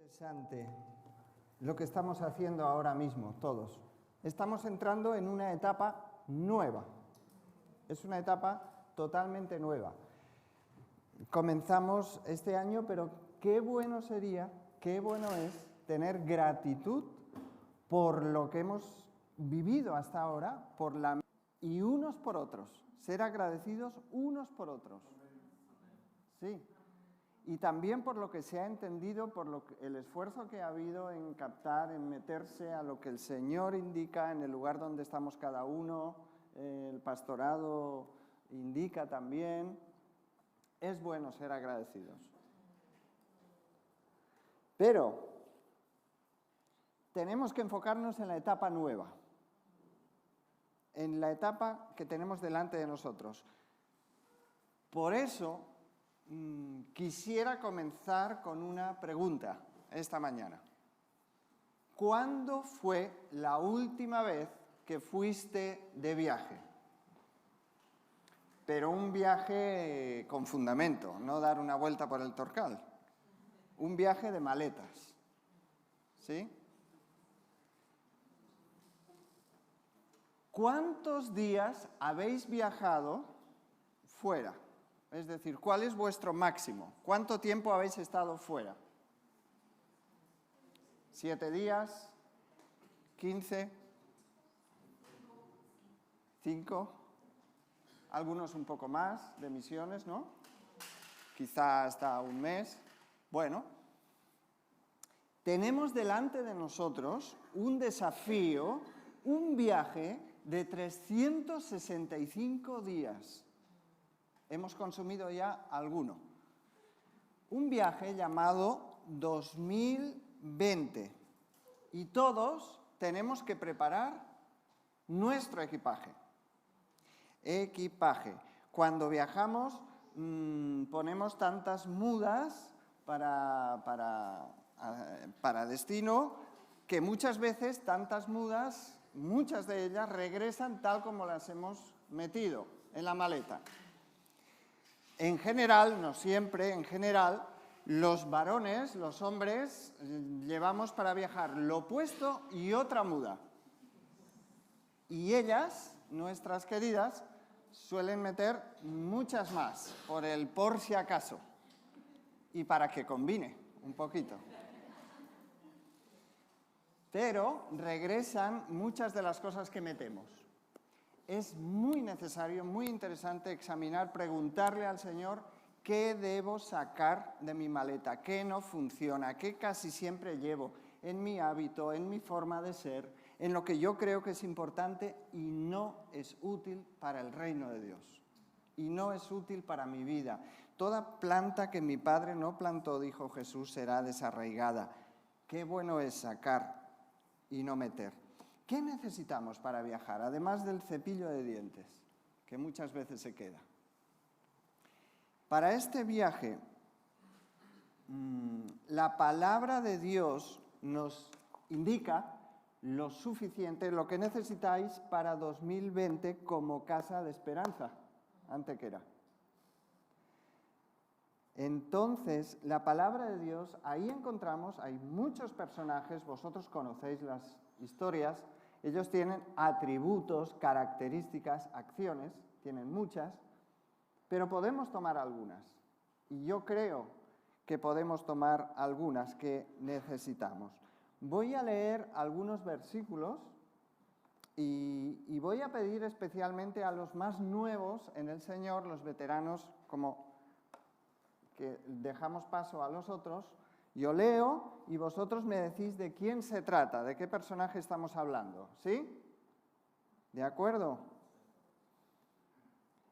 Interesante lo que estamos haciendo ahora mismo, todos. Estamos entrando en una etapa nueva. Es una etapa totalmente nueva. Comenzamos este año, pero qué bueno sería, qué bueno es tener gratitud por lo que hemos vivido hasta ahora, y unos por otros. Ser agradecidos unos por otros. Sí. Y también por lo que se ha entendido, por el esfuerzo que ha habido en captar, en meterse a lo que el Señor indica en el lugar donde estamos cada uno, el pastorado indica también. Es bueno ser agradecidos. Pero tenemos que enfocarnos en la etapa nueva, en la etapa que tenemos delante de nosotros. Por eso quisiera comenzar con una pregunta esta mañana. ¿Cuándo fue la última vez que fuiste de viaje? Pero un viaje con fundamento, no dar una vuelta por el Torcal. Un viaje de maletas. ¿Sí? ¿Cuántos días habéis viajado fuera? Es decir, ¿cuál es vuestro máximo? ¿Cuánto tiempo habéis estado fuera? ¿7 días? ¿15? ¿5? Algunos un poco más de misiones, ¿no? Quizá hasta un mes. Bueno, tenemos delante de nosotros un desafío, un viaje de 365 días. Hemos consumido ya alguno. Un viaje llamado 2020. Y todos tenemos que preparar nuestro equipaje. Cuando viajamos ponemos tantas mudas para destino que muchas veces tantas mudas, muchas de ellas regresan tal como las hemos metido en la maleta. En general, no siempre, en general, los varones, los hombres, llevamos para viajar lo puesto y otra muda. Y ellas, nuestras queridas, suelen meter muchas más, por si acaso, y para que combine un poquito. Pero regresan muchas de las cosas que metemos. Es muy necesario, muy interesante examinar, preguntarle al Señor qué debo sacar de mi maleta, qué no funciona, qué casi siempre llevo en mi hábito, en mi forma de ser, en lo que yo creo que es importante y no es útil para el reino de Dios. Y no es útil para mi vida. Toda planta que mi Padre no plantó, dijo Jesús, será desarraigada. Qué bueno es sacar y no meter. ¿Qué necesitamos para viajar? Además del cepillo de dientes, que muchas veces se queda. Para este viaje, la palabra de Dios nos indica lo suficiente, lo que necesitáis para 2020 como casa de esperanza, Antequera. Entonces, la palabra de Dios, ahí encontramos, hay muchos personajes, vosotros conocéis las historias, ellos tienen atributos, características, acciones, tienen muchas, pero podemos tomar algunas. Y yo creo que podemos tomar algunas que necesitamos. Voy a leer algunos versículos y voy a pedir especialmente a los más nuevos en el Señor, los veteranos, como que dejamos paso a los otros. Yo leo y vosotros me decís de quién se trata, de qué personaje estamos hablando, ¿sí? ¿De acuerdo?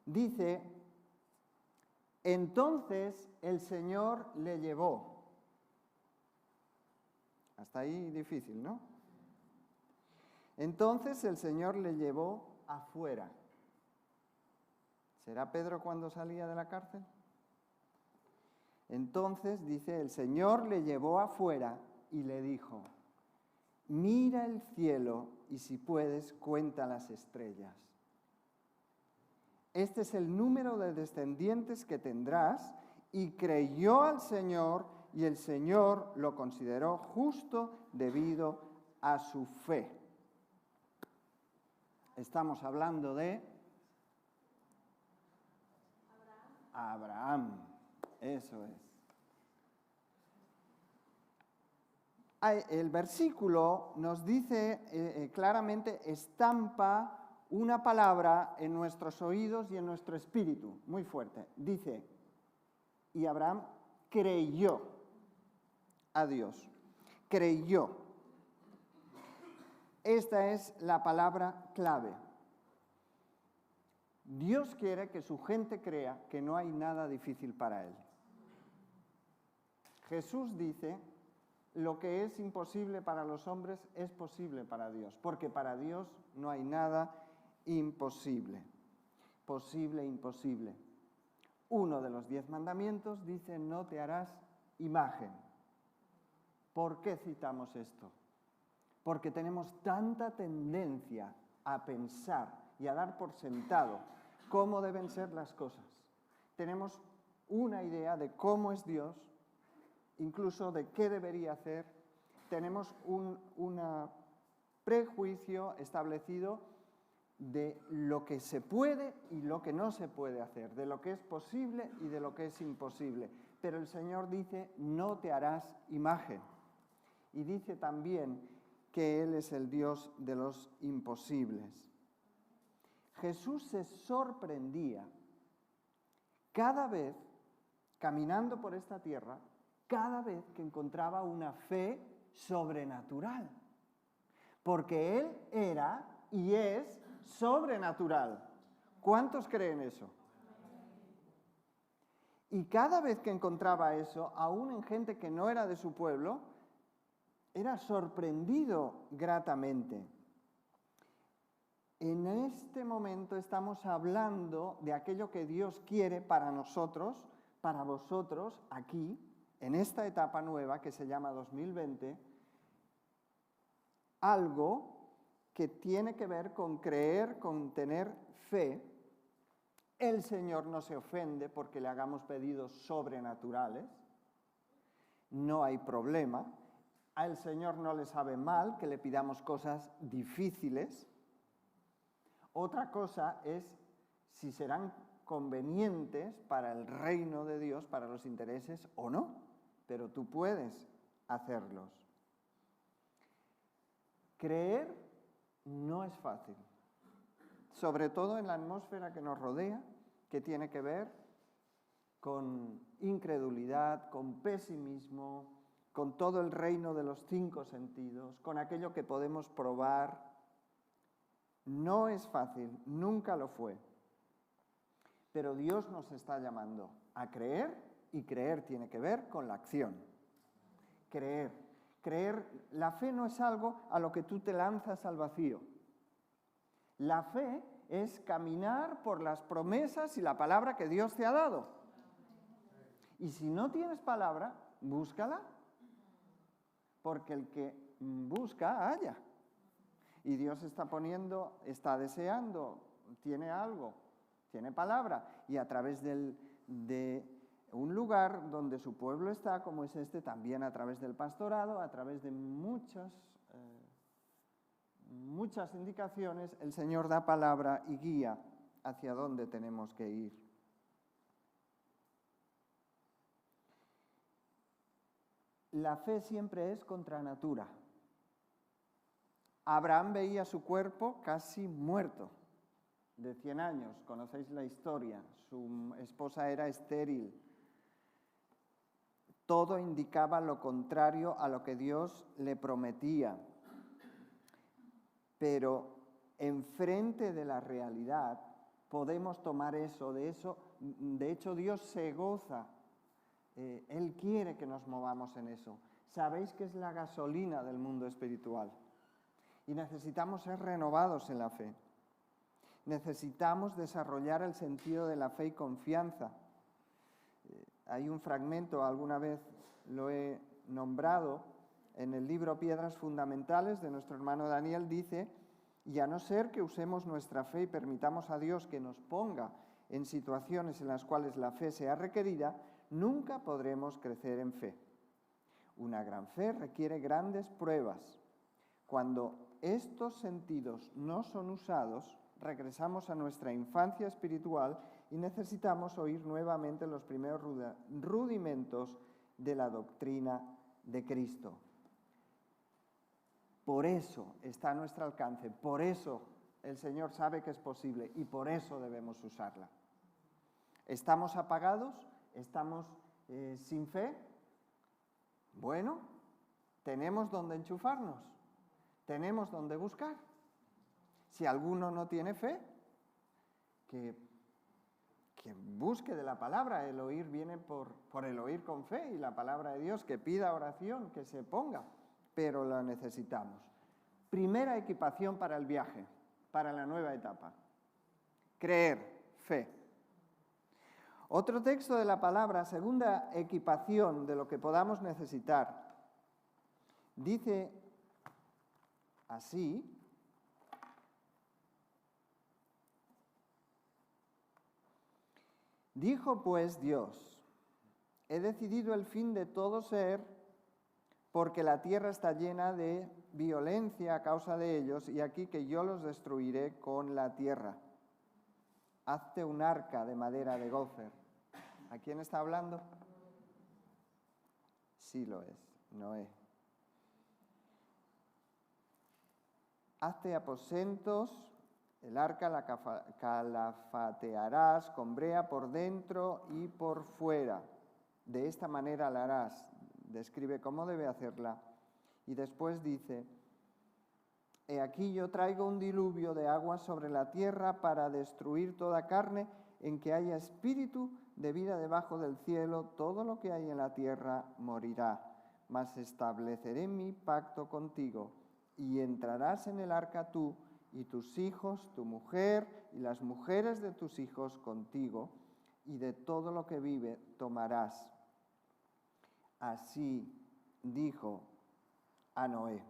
Dice, entonces el Señor le llevó. Hasta ahí difícil, ¿no? Entonces el Señor le llevó afuera. ¿Será Pedro cuando salía de la cárcel? Entonces, dice, el Señor le llevó afuera y le dijo, mira el cielo y si puedes, cuenta las estrellas. Este es el número de descendientes que tendrás. Y creyó al Señor y el Señor lo consideró justo debido a su fe. Estamos hablando de Abraham. Eso es. El versículo nos dice claramente, estampa una palabra en nuestros oídos y en nuestro espíritu, muy fuerte. Dice, y Abraham creyó a Dios. Creyó. Esta es la palabra clave. Dios quiere que su gente crea que no hay nada difícil para Él. Jesús dice, lo que es imposible para los hombres es posible para Dios, porque para Dios no hay nada imposible. Posible, imposible. Uno de los 10 mandamientos dice, no te harás imagen. ¿Por qué citamos esto? Porque tenemos tanta tendencia a pensar y a dar por sentado cómo deben ser las cosas. Tenemos una idea de cómo es Dios, incluso de qué debería hacer. Tenemos un prejuicio establecido de lo que se puede y lo que no se puede hacer, de lo que es posible y de lo que es imposible. Pero el Señor dice, no te harás imagen. Y dice también que Él es el Dios de los imposibles. Jesús se sorprendía cada vez, caminando por esta tierra, cada vez que encontraba una fe sobrenatural. Porque Él era y es sobrenatural. ¿Cuántos creen eso? Y cada vez que encontraba eso, aún en gente que no era de su pueblo, era sorprendido gratamente. En este momento estamos hablando de aquello que Dios quiere para nosotros, para vosotros, aquí, en esta etapa nueva que se llama 2020, algo que tiene que ver con creer, con tener fe. El Señor no se ofende porque le hagamos pedidos sobrenaturales, no hay problema. Al Señor no le sabe mal que le pidamos cosas difíciles. Otra cosa es si serán convenientes para el reino de Dios, para los intereses o no, pero tú puedes hacerlos. Creer no es fácil, sobre todo en la atmósfera que nos rodea, que tiene que ver con incredulidad, con pesimismo, con todo el reino de los 5 sentidos, con aquello que podemos probar. No es fácil, nunca lo fue. Pero Dios nos está llamando a creer, y creer tiene que ver con la acción. Creer. Creer, la fe no es algo a lo que tú te lanzas al vacío. La fe es caminar por las promesas y la palabra que Dios te ha dado. Y si no tienes palabra, búscala. Porque el que busca, halla. Y Dios está poniendo, está deseando, tiene algo, tiene palabra. Y a través de un lugar donde su pueblo está, como es este, también a través del pastorado, a través de muchas indicaciones, el Señor da palabra y guía hacia dónde tenemos que ir. La fe siempre es contra natura. Abraham veía su cuerpo casi muerto, de 100 años, conocéis la historia, su esposa era estéril. Todo indicaba lo contrario a lo que Dios le prometía. Pero enfrente de la realidad podemos tomar eso. De hecho, Dios se goza. Él quiere que nos movamos en eso. Sabéis que es la gasolina del mundo espiritual. Y necesitamos ser renovados en la fe. Necesitamos desarrollar el sentido de la fe y confianza. Hay un fragmento, alguna vez lo he nombrado, en el libro Piedras Fundamentales de nuestro hermano Daniel, dice, y a no ser que usemos nuestra fe y permitamos a Dios que nos ponga en situaciones en las cuales la fe sea requerida, nunca podremos crecer en fe. Una gran fe requiere grandes pruebas. Cuando estos sentidos no son usados, regresamos a nuestra infancia espiritual y necesitamos oír nuevamente los primeros rudimentos de la doctrina de Cristo. Por eso está a nuestro alcance, por eso el Señor sabe que es posible y por eso debemos usarla. ¿Estamos apagados? ¿Estamos sin fe? Bueno, tenemos donde enchufarnos, tenemos donde buscar. Si alguno no tiene fe, que busque de la palabra. El oír viene por el oír con fe, y la palabra de Dios, que pida oración, que se ponga, pero la necesitamos. Primera equipación para el viaje, para la nueva etapa. Creer, fe. Otro texto de la palabra, segunda equipación de lo que podamos necesitar, dice así: dijo pues Dios, he decidido el fin de todo ser, porque la tierra está llena de violencia a causa de ellos, y aquí que yo los destruiré con la tierra. Hazte un arca de madera de gofer. ¿A quién está hablando? Sí lo es, Noé. Hazte aposentos, el arca la calafatearás con brea por dentro y por fuera. De esta manera la harás. Describe cómo debe hacerla. Y después dice: he aquí yo traigo un diluvio de agua sobre la tierra para destruir toda carne en que haya espíritu de vida debajo del cielo. Todo lo que hay en la tierra morirá. Mas estableceré mi pacto contigo, y entrarás en el arca tú y tus hijos, tu mujer y las mujeres de tus hijos contigo, y de todo lo que vive tomarás. Así dijo a Noé.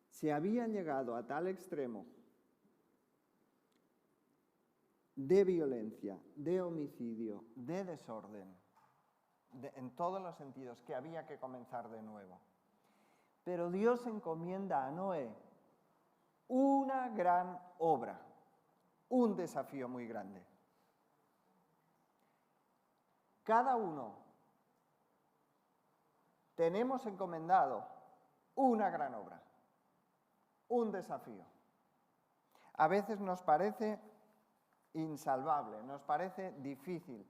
Se había llegado a tal extremo de violencia, de homicidio, de desorden, en todos los sentidos, que había que comenzar de nuevo. Pero Dios encomienda a Noé una gran obra, un desafío muy grande. Cada uno tenemos encomendado una gran obra, un desafío. A veces nos parece insalvable, nos parece difícil.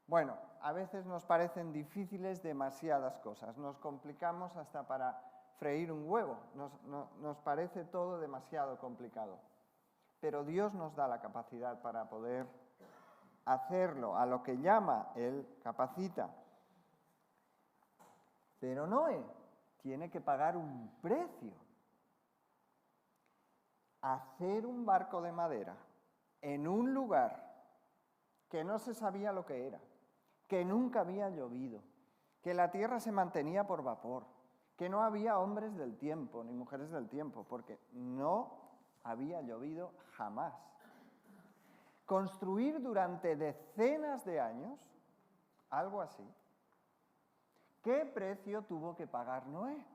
Bueno, a veces nos parecen difíciles demasiadas cosas, nos complicamos hasta para freír un huevo, nos parece todo demasiado complicado. Pero Dios nos da la capacidad para poder hacerlo, a lo que llama, Él capacita. Pero Noé tiene que pagar un precio. Hacer un barco de madera en un lugar que no se sabía lo que era, que nunca había llovido, que la tierra se mantenía por vapor, que no había hombres del tiempo ni mujeres del tiempo, porque no había llovido jamás. Construir durante decenas de años algo así. ¿Qué precio tuvo que pagar Noé?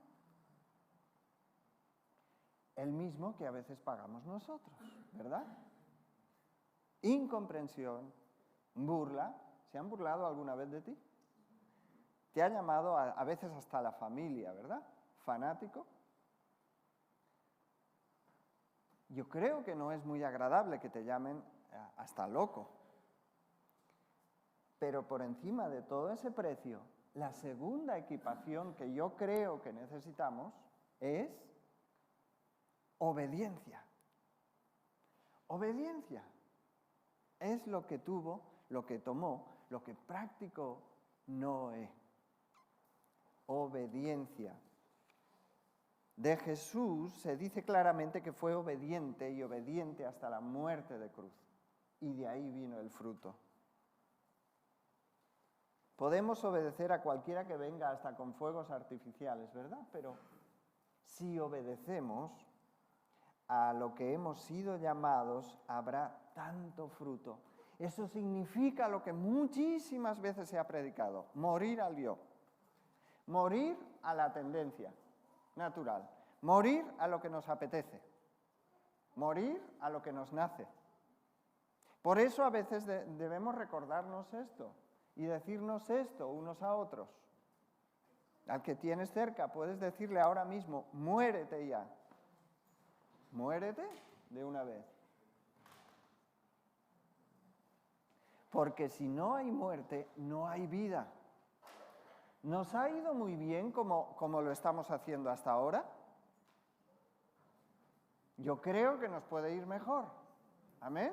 El mismo que a veces pagamos nosotros, ¿verdad? Incomprensión, burla. ¿Se han burlado alguna vez de ti? Te ha llamado a veces hasta la familia, ¿verdad? Fanático. Yo creo que no es muy agradable que te llamen hasta loco. Pero por encima de todo ese precio, la segunda equipación que yo creo que necesitamos es obediencia. Obediencia es lo que tuvo, lo que tomó, lo que practicó Noé. Obediencia. De Jesús se dice claramente que fue obediente y obediente hasta la muerte de cruz. Y de ahí vino el fruto. Podemos obedecer a cualquiera que venga hasta con fuegos artificiales, ¿verdad? Pero si obedecemos a lo que hemos sido llamados, habrá tanto fruto. Eso significa lo que muchísimas veces se ha predicado: morir al yo. Morir a la tendencia natural. Morir a lo que nos apetece. Morir a lo que nos nace. Por eso a veces debemos recordarnos esto y decirnos esto unos a otros. Al que tienes cerca puedes decirle ahora mismo, muérete ya. Muérete de una vez. Porque si no hay muerte, no hay vida. ¿Nos ha ido muy bien como lo estamos haciendo hasta ahora? Yo creo que nos puede ir mejor. ¿Amén?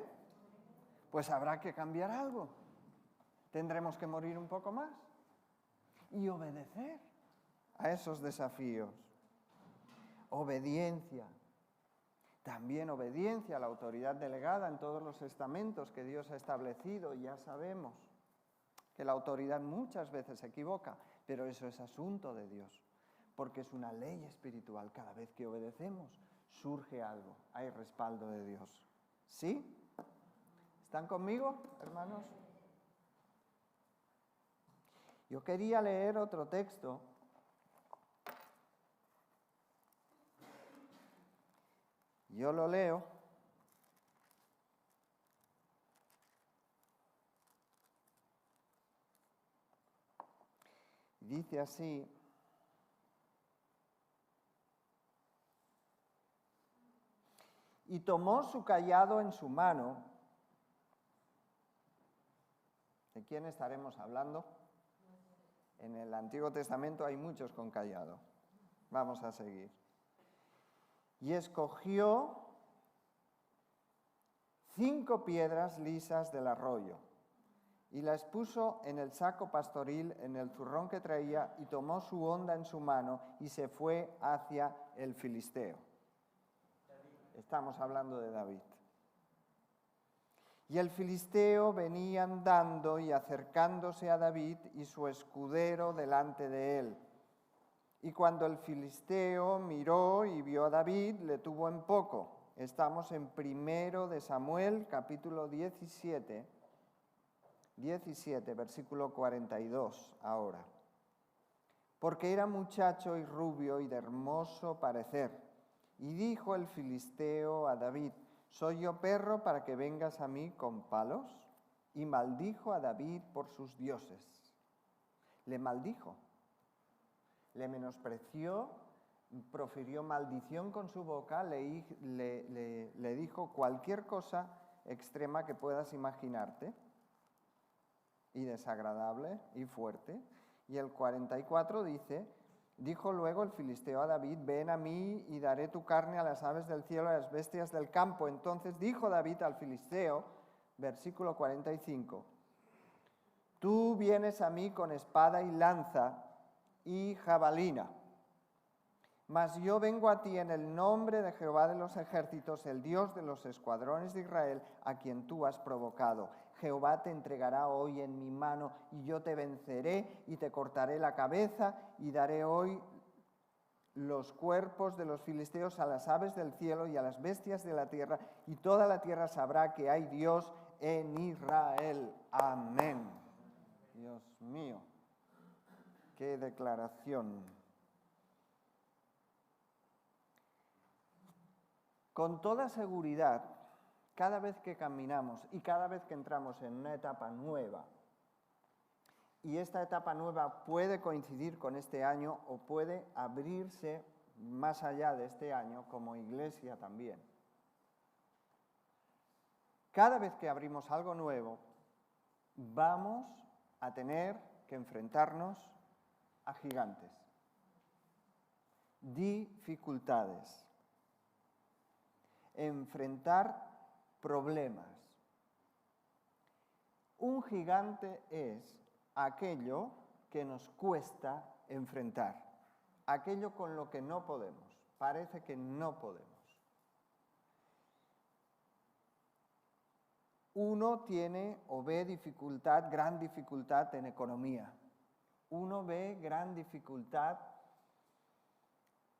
Pues habrá que cambiar algo. Tendremos que morir un poco más y obedecer a esos desafíos. Obediencia. También obediencia a la autoridad delegada en todos los estamentos que Dios ha establecido. Ya sabemos que la autoridad muchas veces se equivoca, pero eso es asunto de Dios, porque es una ley espiritual. Cada vez que obedecemos, surge algo, hay respaldo de Dios. ¿Sí? ¿Están conmigo, hermanos? Yo quería leer otro texto. Yo lo leo. Dice así: y tomó su cayado en su mano. ¿De quién estaremos hablando? En el Antiguo Testamento hay muchos con cayado. Vamos a seguir. Y escogió 5 piedras lisas del arroyo y las puso en el saco pastoril, en el zurrón que traía, y tomó su honda en su mano y se fue hacia el filisteo. Estamos hablando de David. Y el filisteo venía andando y acercándose a David y su escudero delante de él. Y cuando el filisteo miró y vio a David, le tuvo en poco. Estamos en 1 de Samuel, capítulo 17, versículo 42 ahora. Porque era muchacho y rubio y de hermoso parecer. Y dijo el filisteo a David: ¿soy yo perro para que vengas a mí con palos? Y maldijo a David por sus dioses. Le maldijo. Le menospreció, profirió maldición con su boca, le dijo cualquier cosa extrema que puedas imaginarte, y desagradable y fuerte. Y el 44 dice: dijo luego el filisteo a David: ven a mí y daré tu carne a las aves del cielo y a las bestias del campo. Entonces dijo David al filisteo, versículo 45, tú vienes a mí con espada y lanza y jabalina, mas yo vengo a ti en el nombre de Jehová de los ejércitos, el Dios de los escuadrones de Israel, a quien tú has provocado. Jehová te entregará hoy en mi mano, y yo te venceré y te cortaré la cabeza, y daré hoy los cuerpos de los filisteos a las aves del cielo y a las bestias de la tierra, y toda la tierra sabrá que hay Dios en Israel. Amén. Dios mío, qué declaración. Con toda seguridad, cada vez que caminamos y cada vez que entramos en una etapa nueva, y esta etapa nueva puede coincidir con este año o puede abrirse más allá de este año como iglesia también. Cada vez que abrimos algo nuevo, vamos a tener que enfrentarnos a gigantes, dificultades, enfrentar problemas. Un gigante es aquello que nos cuesta enfrentar, aquello con lo que no podemos, parece que no podemos. Uno tiene o ve dificultad, gran dificultad en economía. Uno ve gran dificultad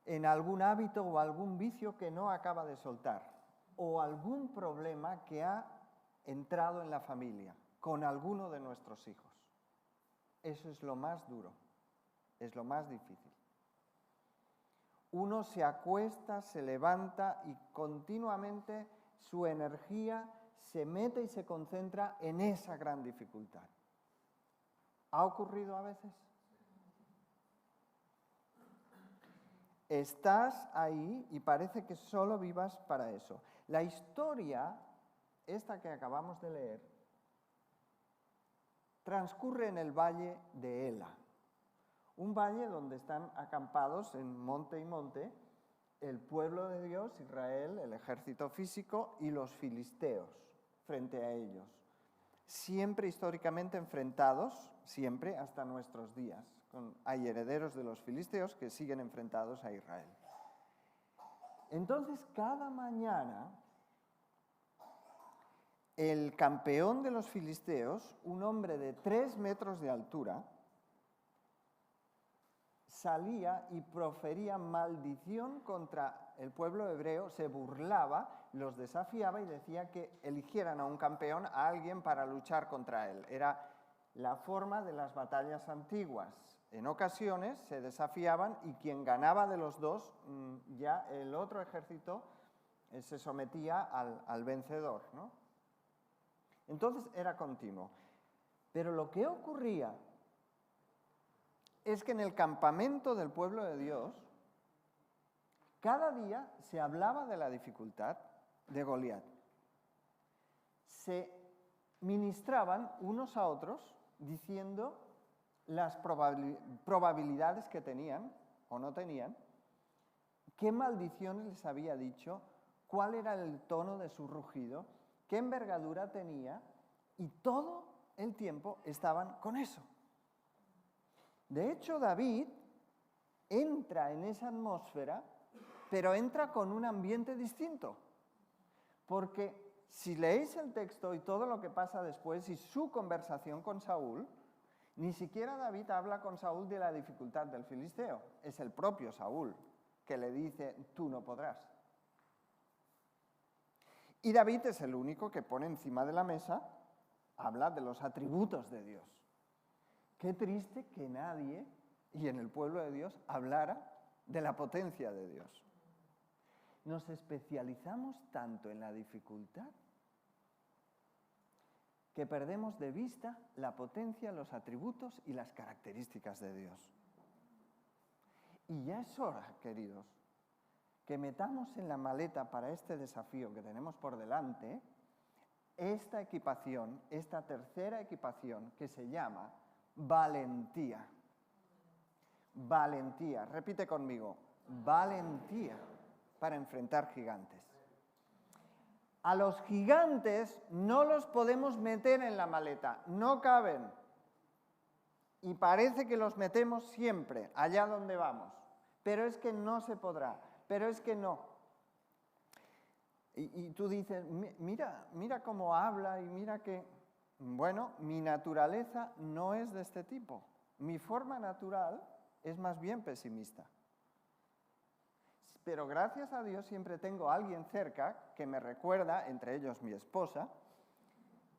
en algún hábito o algún vicio que no acaba de soltar, o algún problema que ha entrado en la familia con alguno de nuestros hijos. Eso es lo más duro. es lo más difícil. Uno se acuesta, se levanta y continuamente su energía se mete y se concentra en esa gran dificultad. ¿Ha ocurrido a veces? Estás ahí y parece que solo vivas para eso. La historia, esta que acabamos de leer, transcurre en el valle de Ela, un valle donde están acampados en monte y monte el pueblo de Dios, Israel, el ejército físico y los filisteos frente a ellos. Siempre históricamente enfrentados, siempre hasta nuestros días. Hay herederos de los filisteos que siguen enfrentados a Israel. Entonces, cada mañana, el campeón de los filisteos, un hombre de 3 metros de altura, salía y profería maldición contra el pueblo hebreo, se burlaba, los desafiaba y decía que eligieran a un campeón, a alguien para luchar contra él. Era la forma de las batallas antiguas. En ocasiones se desafiaban y quien ganaba de los dos, ya el otro ejército se sometía al vencedor, ¿no? Entonces era continuo. Pero lo que ocurría es que en el campamento del pueblo de Dios, cada día se hablaba de la dificultad de Goliat. Se ministraban unos a otros diciendo las probabilidades que tenían o no tenían, qué maldiciones les había dicho, cuál era el tono de su rugido, qué envergadura tenía, y todo el tiempo estaban con eso. De hecho, David entra en esa atmósfera, pero entra con un ambiente distinto. Porque si leéis el texto y todo lo que pasa después y su conversación con Saúl, ni siquiera David habla con Saúl de la dificultad del filisteo. Es el propio Saúl que le dice, tú no podrás. Y David es el único que pone encima de la mesa, habla de los atributos de Dios. Qué triste que nadie, y en el pueblo de Dios, hablara de la potencia de Dios. Nos especializamos tanto en la dificultad que perdemos de vista la potencia, los atributos y las características de Dios. Y ya es hora, queridos, que metamos en la maleta para este desafío que tenemos por delante esta equipación, esta tercera equipación que se llama valentía. Valentía, repite conmigo, valentía para enfrentar gigantes. A los gigantes no los podemos meter en la maleta, no caben. Y parece que los metemos siempre, allá donde vamos. Pero es que no se podrá, pero es que no. Y tú dices, mira cómo habla y mira que... Bueno, mi naturaleza no es de este tipo. Mi forma natural es más bien pesimista. Pero gracias a Dios siempre tengo a alguien cerca que me recuerda, entre ellos mi esposa,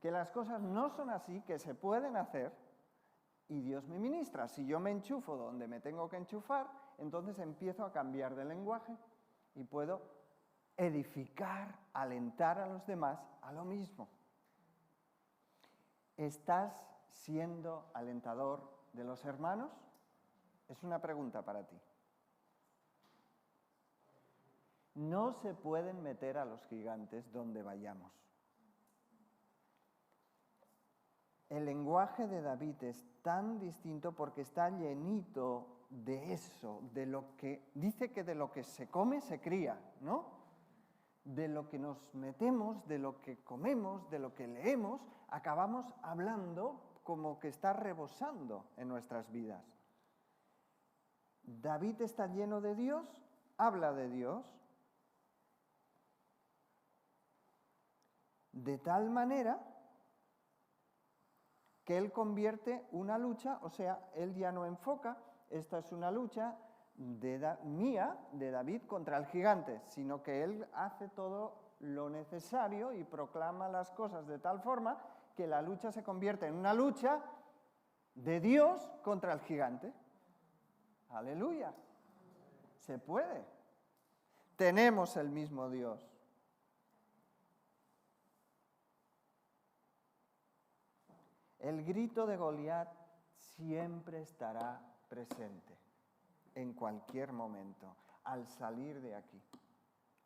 que las cosas no son así, que se pueden hacer y Dios me ministra. Si yo me enchufo donde me tengo que enchufar, entonces empiezo a cambiar de lenguaje y puedo edificar, alentar a los demás a lo mismo. ¿Estás siendo alentador de los hermanos? Es una pregunta para ti. No se pueden meter a los gigantes donde vayamos. El lenguaje de David es tan distinto porque está llenito de eso, de lo que dice que de lo que se come se cría, ¿no? De lo que nos metemos, de lo que comemos, de lo que leemos, acabamos hablando como que está rebosando en nuestras vidas. David está lleno de Dios, habla de Dios, de tal manera que él convierte una lucha, o sea, él ya no enfoca, esta es una lucha mía, de David, contra el gigante, sino que él hace todo lo necesario y proclama las cosas de tal forma que la lucha se convierte en una lucha de Dios contra el gigante. Aleluya. Se puede. Tenemos el mismo Dios. El grito de Goliat siempre estará presente, en cualquier momento, al salir de aquí,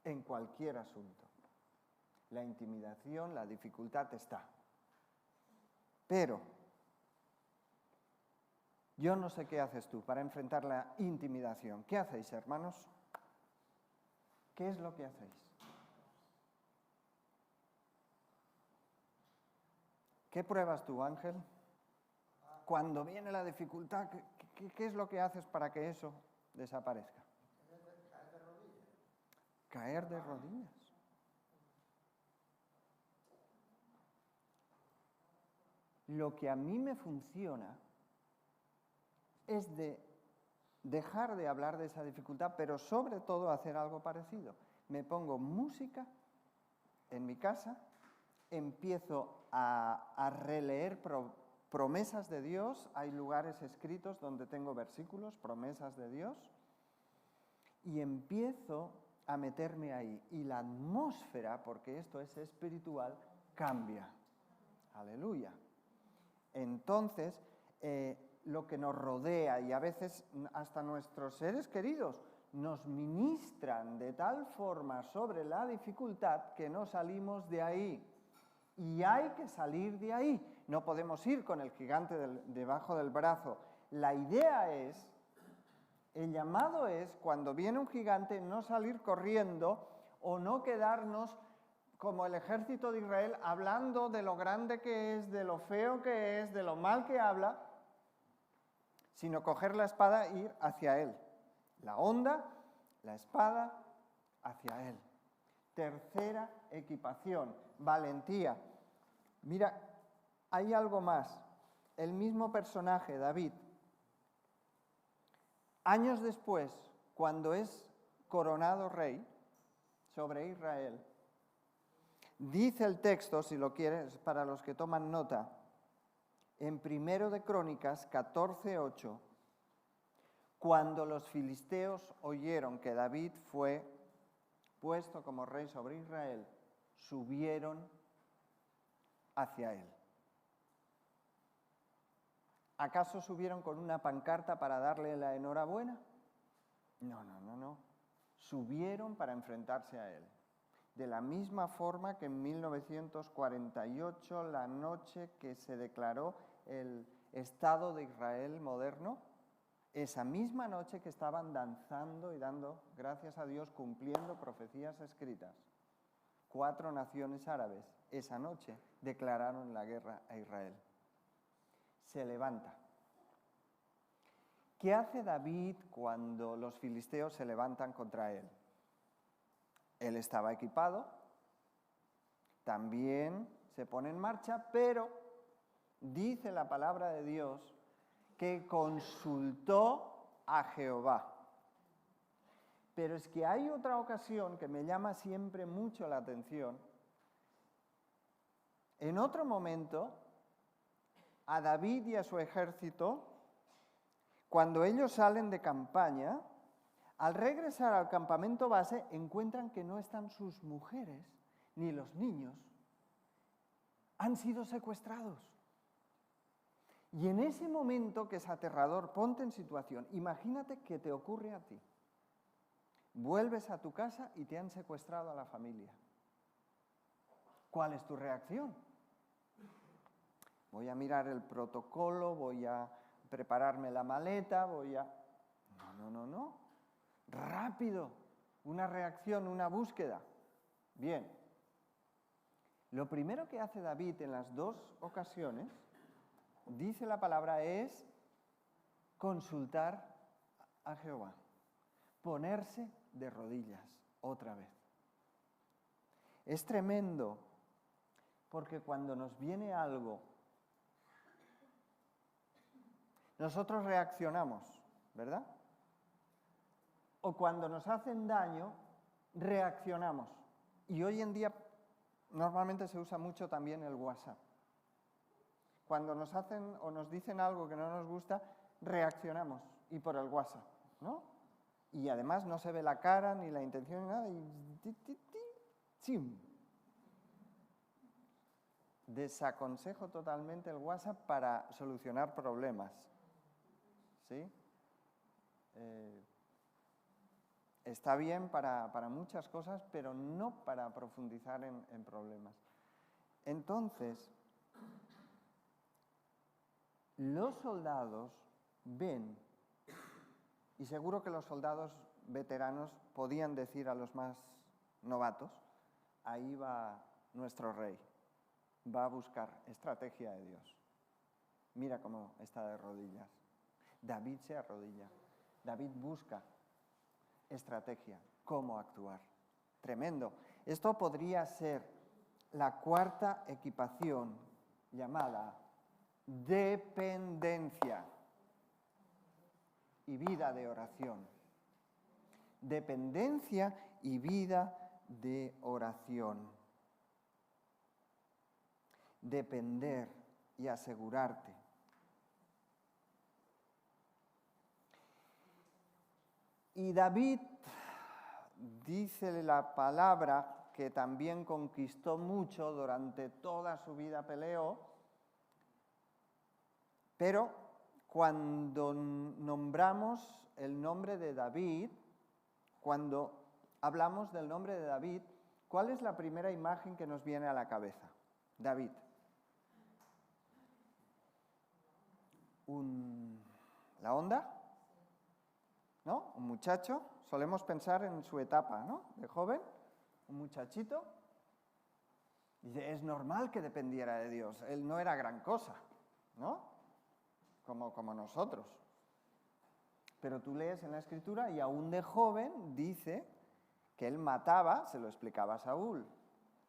en cualquier asunto. La intimidación, la dificultad está. Pero yo no sé qué haces tú para enfrentar la intimidación. ¿Qué hacéis, hermanos? ¿Qué es lo que hacéis? ¿Qué pruebas tú, Ángel? Cuando viene la dificultad, ¿qué es lo que haces para que eso desaparezca? Caer de rodillas. Caer de rodillas. Lo que a mí me funciona es de dejar de hablar de esa dificultad, pero sobre todo hacer algo parecido. Me pongo música en mi casa, empiezo a releer promesas de Dios, hay lugares escritos donde tengo versículos, promesas de Dios, y empiezo a meterme ahí. Y la atmósfera, porque esto es espiritual, cambia. Aleluya. Entonces, lo que nos rodea y a veces hasta nuestros seres queridos nos ministran de tal forma sobre la dificultad que no salimos de ahí. Y hay que salir de ahí. No podemos ir con el gigante debajo del brazo. La idea es, el llamado es, cuando viene un gigante, no salir corriendo o no quedarnos como el ejército de Israel hablando de lo grande que es, de lo feo que es, de lo mal que habla, sino coger la espada e ir hacia él. La honda, la espada, hacia él. Tercera equipación, valentía. Mira, hay algo más. El mismo personaje, David, años después, cuando es coronado rey sobre Israel, dice el texto, si lo quieres, para los que toman nota, en 1 de Crónicas 14:8, cuando los filisteos oyeron que David fue puesto como rey sobre Israel, subieron hacia él. ¿Acaso subieron con una pancarta para darle la enhorabuena? No. Subieron para enfrentarse a él. De la misma forma que en 1948, la noche que se declaró el Estado de Israel moderno, esa misma noche que estaban danzando y dando gracias a Dios, cumpliendo profecías escritas, 4 naciones árabes, esa noche declararon la guerra a Israel. Se levanta. ¿Qué hace David cuando los filisteos se levantan contra él? Él estaba equipado, también se pone en marcha, pero dice la palabra de Dios que consultó a Jehová. Pero es que hay otra ocasión que me llama siempre mucho la atención. En otro momento, a David y a su ejército, cuando ellos salen de campaña, al regresar al campamento base, encuentran que no están sus mujeres ni los niños. Han sido secuestrados. Y en ese momento, que es aterrador, ponte en situación. Imagínate que te ocurre a ti. Vuelves a tu casa y te han secuestrado a la familia. ¿Cuál es tu reacción? Voy a mirar el protocolo, voy a prepararme la maleta, No. Rápido, una reacción, una búsqueda. Bien. Lo primero que hace David en las 2 ocasiones, dice la palabra, es consultar a Jehová. Ponerse de rodillas otra vez. Es tremendo, porque cuando nos viene algo, nosotros reaccionamos, ¿verdad? O cuando nos hacen daño, reaccionamos. Y hoy en día normalmente se usa mucho también el WhatsApp. Cuando nos hacen o nos dicen algo que no nos gusta, reaccionamos. y por el WhatsApp, ¿no? Y además no se ve la cara, ni la intención, ni nada, y ¡chim! Desaconsejo totalmente el WhatsApp para solucionar problemas, ¿sí? Está bien para muchas cosas, pero no para profundizar en problemas. Entonces, los soldados ven, y seguro que los soldados veteranos podían decir a los más novatos, ahí va nuestro rey, va a buscar estrategia de Dios. Mira cómo está de rodillas. David se arrodilla, David busca estrategia, cómo actuar. Tremendo. Esto podría ser la cuarta equipación llamada dependencia y vida de oración. Dependencia y vida de oración. Depender y asegurarte. Y David, dice la palabra, que también conquistó mucho durante toda su vida, peleó, pero cuando nombramos el nombre de David, cuando hablamos del nombre de David, ¿cuál es la primera imagen que nos viene a la cabeza? David. ¿La onda? ¿No? Un muchacho, solemos pensar en su etapa, ¿no? De joven, un muchachito. Dice, es normal que dependiera de Dios, él no era gran cosa, ¿no? Como nosotros. Pero tú lees en la Escritura y aún de joven dice que él mataba, se lo explicaba a Saúl,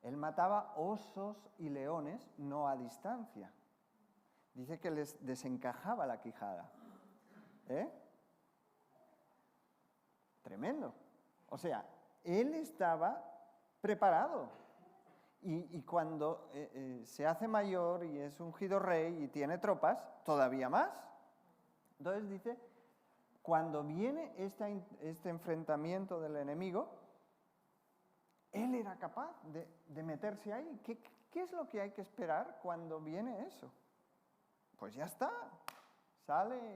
él mataba osos y leones no a distancia. Dice que les desencajaba la quijada. Tremendo. O sea, él estaba preparado. Y cuando se hace mayor y es ungido rey y tiene tropas, todavía más. Entonces dice, cuando viene este enfrentamiento del enemigo, él era capaz de meterse ahí. ¿Qué es lo que hay que esperar cuando viene eso? Pues ya está, sale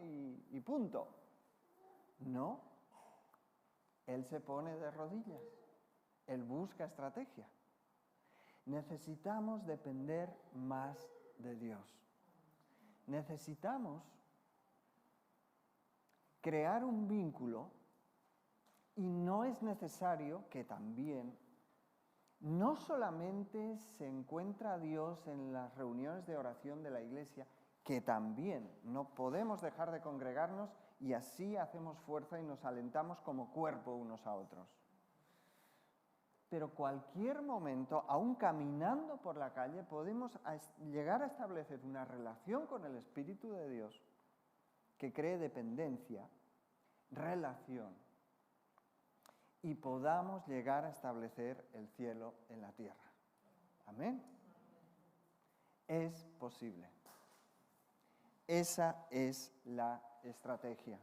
y punto. No, él se pone de rodillas, él busca estrategia. Necesitamos depender más de Dios. Necesitamos crear un vínculo y no es necesario que también, no solamente se encuentra Dios en las reuniones de oración de la iglesia, que también no podemos dejar de congregarnos y así hacemos fuerza y nos alentamos como cuerpo unos a otros. Pero cualquier momento, aún caminando por la calle, podemos llegar a establecer una relación con el Espíritu de Dios que cree dependencia, relación, y podamos llegar a establecer el cielo en la tierra. Amén. Es posible. Esa es la estrategia.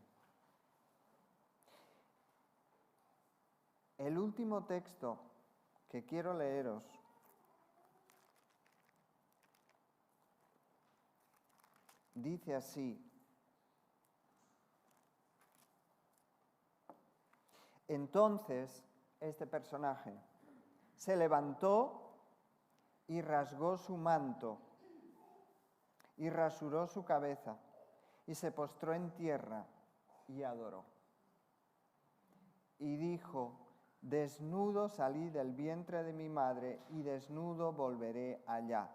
El último texto que quiero leeros dice así: entonces este personaje se levantó y rasgó su manto y rasuró su cabeza y se postró en tierra y adoró. Y dijo: desnudo salí del vientre de mi madre y desnudo volveré allá.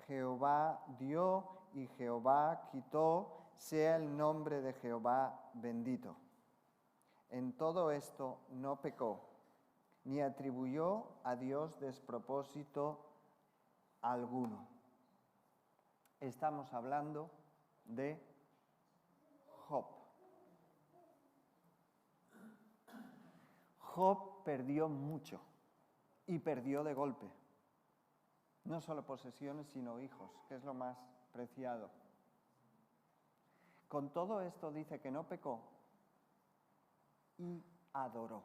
Jehová dio y Jehová quitó, sea el nombre de Jehová bendito. En todo esto no pecó, ni atribuyó a Dios despropósito alguno. Estamos hablando de Job. Job perdió mucho y perdió de golpe. No solo posesiones, sino hijos, que es lo más preciado. Con todo esto dice que no pecó y adoró.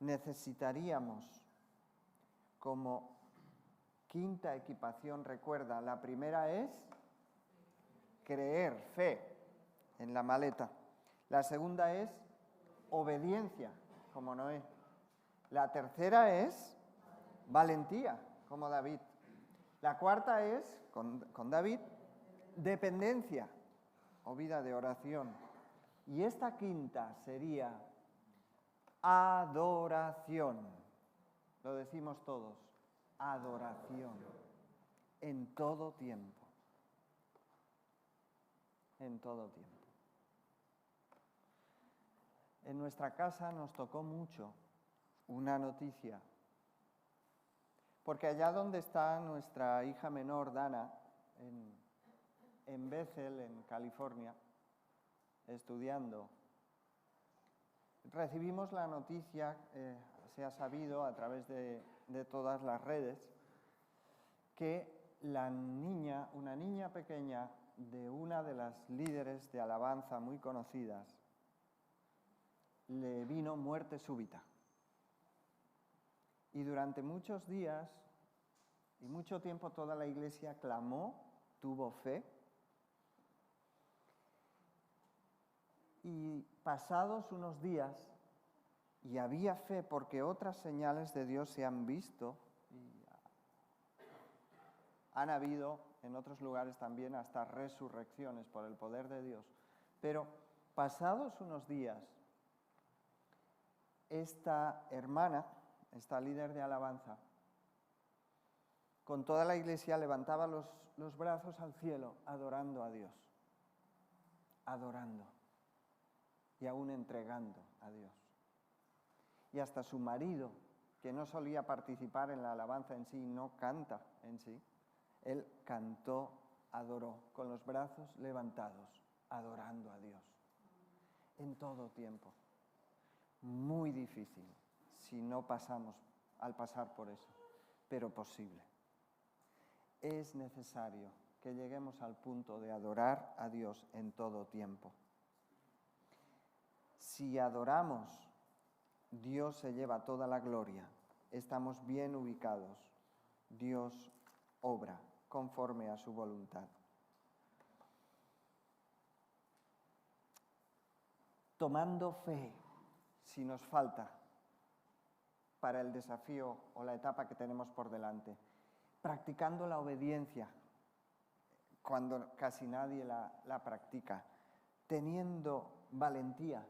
Necesitaríamos, como quinta equipación, recuerda, la primera es creer, fe, en la maleta. La segunda es obediencia, como Noé. La tercera es valentía, como David. La cuarta es, con David, dependencia o vida de oración. Y esta quinta sería adoración. Lo decimos todos, adoración, en todo tiempo. En todo tiempo. En nuestra casa nos tocó mucho una noticia, porque allá donde está nuestra hija menor, Dana, en Bethel, en California, estudiando, recibimos la noticia, se ha sabido a través de todas las redes, que una niña pequeña de una de las líderes de alabanza muy conocidas, le vino muerte súbita. Y durante muchos días y mucho tiempo toda la iglesia clamó, tuvo fe. Y pasados unos días, y había fe porque otras señales de Dios se han visto, y han habido en otros lugares también hasta resurrecciones por el poder de Dios. Pero pasados unos días, esta hermana, esta líder de alabanza, con toda la iglesia levantaba los brazos al cielo, adorando a Dios, adorando y aún entregando a Dios. Y hasta su marido, que no solía participar en la alabanza en sí, no canta en sí, él cantó, adoró, con los brazos levantados, adorando a Dios, en todo tiempo. Muy difícil si no pasamos al pasar por eso, pero posible. Es necesario que lleguemos al punto de adorar a Dios en todo tiempo. Si adoramos, Dios se lleva toda la gloria. Estamos bien ubicados. Dios obra conforme a su voluntad. Tomando fe, si nos falta, para el desafío o la etapa que tenemos por delante. Practicando la obediencia, cuando casi nadie la practica. Teniendo valentía,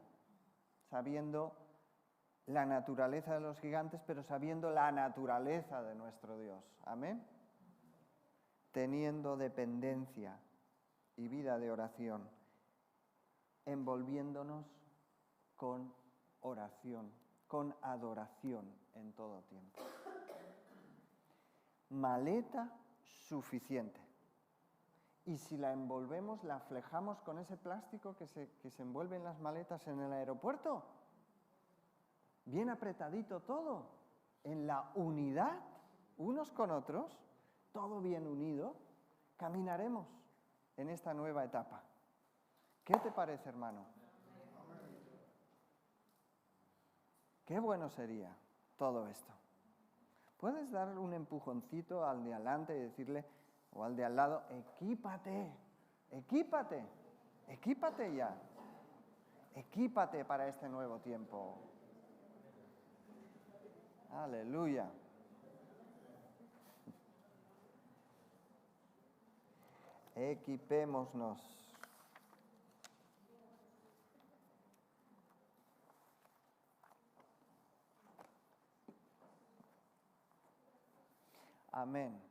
sabiendo la naturaleza de los gigantes, pero sabiendo la naturaleza de nuestro Dios. Amén. Teniendo dependencia y vida de oración, envolviéndonos con oración, con adoración en todo tiempo. Maleta suficiente. Y si la envolvemos, la flejamos con ese plástico que se envuelve en las maletas en el aeropuerto. Bien apretadito todo, en la unidad, unos con otros, todo bien unido, caminaremos en esta nueva etapa. ¿Qué te parece, hermano? Qué bueno sería todo esto. Puedes dar un empujoncito al de adelante y decirle, o al de al lado, equípate, equípate, equípate ya. Equípate para este nuevo tiempo. Aleluya. Equipémonos. Amén.